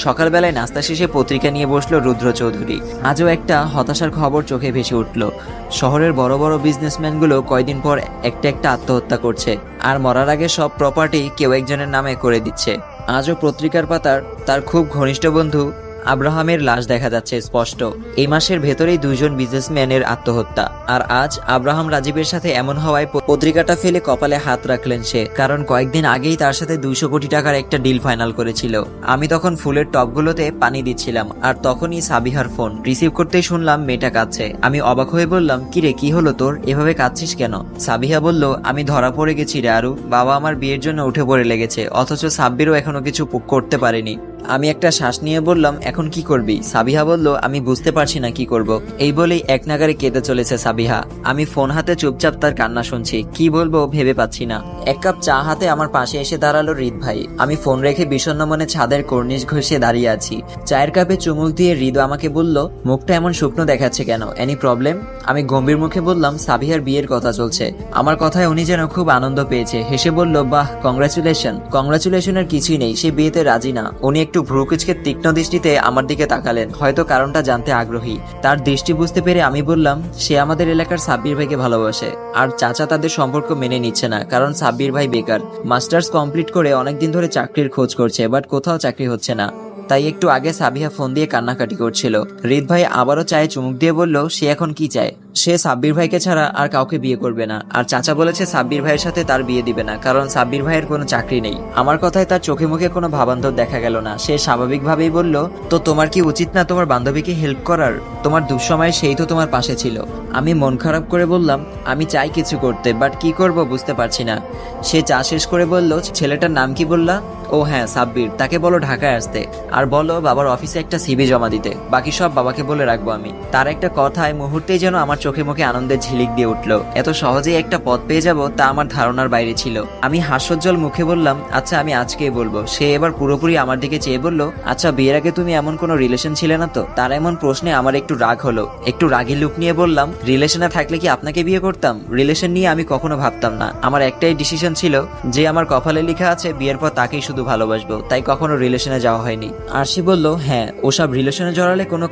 সকালবেলায় নাস্তা শেষে পত্রিকা নিয়ে বসলো রুদ্র চৌধুরী। আজও একটা হতাশার খবর চোখে ভেসে উঠল। শহরের বড় বড় বিজনেসম্যানগুলো কয়দিন পর একটা একটা আত্মহত্যা করছে, আর মরার আগে সব প্রপার্টি কেউ একজনের নামে করে দিচ্ছে। আজও পত্রিকার পাতার তার খুব ঘনিষ্ঠ বন্ধু আব্রাহামের লাশ দেখা যাচ্ছে স্পষ্ট। এই মাসের ভেতরেই দুইজন বিজনেসম্যানের আত্মহত্যা। আর আজ আব্রাহাম রাজীবের সাথে এমন হওয়ায় পত্রিকাটা ফেলে কপালে হাত রাখলেন সে, কারণ কয়েকদিন আগেই তার সাথে 200 কোটি টাকার একটা ডিল ফাইনাল করেছিল। আমি তখন ফুলের টবগুলোতে পানি দিচ্ছিলাম, আর তখনই সাবিহার ফোন রিসিভ করতেই শুনলাম মেয়েটা কাঁদছে। আমি অবাক হয়ে বললাম, কিরে কি হলো তোর, এভাবে কাঁদছিস কেন? সাবিহা বলল, আমি ধরা পড়ে গেছি রে আরু, বাবা আমার বিয়ের জন্য উঠে পড়ে লেগেছে, অথচ সাব্বিরও এখনো কিছু করতে পারেনি। আমি একটা শ্বাস নিয়ে বললাম, এখন কি করবি? সাবিহা বলল, আমি বুঝতে পারছি না কি করব। এই বলেই এক নাগারে কেঁদে চলেছে সাবিহা। আমি ফোন হাতে চুপচাপ তার কান্না শুনছি, কি বলবো ভেবে পাচ্ছি না। এক কাপ চা হাতে আমার পাশে এসে দাঁড়ালো হৃদ ভাই। আমি ফোন রেখে বিষণ্ণ মনে ছাদের কর্নিশ ঘষে দাঁড়িয়ে আছি। চায়ের কাপে চুমুক দিয়ে হৃদ আমাকে বলল, মুখটা এমন শুকনো দেখাচ্ছে কেন, এনি প্রবলেম? আমি গম্ভীর মুখে বললাম, সাবিহার বিয়ের কথা চলছে। আমার কথায় উনি যেন খুব আনন্দ পেয়েছে, হেসে বলল, বাহ, কংগ্রাচুলেশনের কিছুই নেই, সে বিয়েতে রাজি না। উনি একটু ভ্রুকুচকে তীক্ষ্ণ দৃষ্টিতে আমার দিকে তাকালেন, হয়তো কারণটা জানতে আগ্রহী। তার দৃষ্টি বুঝতে পেরে আমি বললাম, সে আমাদের এলাকার সাব্বির ভাইকে ভালোবাসে, আর চাচা তাদের সম্পর্ক মেনে নিচ্ছে না, কারণ সাব্বির ভাই বেকার। মাস্টার্স কমপ্লিট করে অনেকদিন ধরে চাকরির খোঁজ করছে, বাট কোথাও চাকরি হচ্ছে না। তাই একটু আগে সাবিহা ফোন দিয়ে কান্নাকাটি করছিল। হৃদ ভাই আবারও চায়ে চুমুক দিয়ে বলল, সে এখন কি চায়? সে সাব্বির ভাইকে ছাড়া আর কাউকে বিয়ে করবে না। আর চাচা বলেছে সাব্বির ভাইয়ের সাথে তার বিয়ে দিবে না, কারণ সাব্বির ভাইয়ের কোনো চাকরি নেই। আমার কথায় তার চোখে মুখে কোনো ভাবান্তর দেখা গেল না। সে স্বাভাবিকভাবেই বলল, তো তোমার কি উচিত না তোমার বান্ধবীকে হেল্প করার? তোমার দুঃসময়ে সেই তো তোমার পাশে ছিল। আমি মন খারাপ করে বললাম, আমি চাই কিছু করতে, বাট কি করব বুঝতে পারছি না। সে চা শেষ করে বলল, ছেলেটার নাম কি বললা? ও হ্যাঁ, সাব্বির। তাকে বলো ঢাকায় আসতে, আর বলো বাবার অফিসে একটা সিভি জমা দিতে। বাকি সব বাবাকে বলে রাখবো আমি। তার একটা কথায় মুহূর্তেই যেন আমার চোখে মুখে আনন্দের ঝিলিক দিয়ে উঠলো। এত সহজেই একটা পথ পেয়ে যাব তা আমার ধারণার বাইরে ছিল। আমি হাস্যোজ্জ্বল মুখে বললাম, আচ্ছা আমি আজকেই বলবো। সে এবার পুরোপুরি আমার দিকে চেয়ে বলল, আচ্ছা বিয়ের আগে তুমি এমন কোনো রিলেশন ছিলে না তো? তার এমন প্রশ্নে আমার একটু রাগ হলো। একটু রাগী লুক নিয়ে বললাম, রিলেশনে থাকলে কি আপনাকে বিয়ে করতাম? রিলেশন নিয়ে আমি কখনো ভাবতাম না। আমার একটাই ডিসিশন ছিল, যে আমার কপালে লেখা আছে বিয়ের পর তাকেই শুধু ভালোবাসবো, তাই কখনো রিলেশনে যাওয়া হয়নি। আর সে বলল, হ্যাঁ, ওসব রিলেশনে জড়ালে কোনো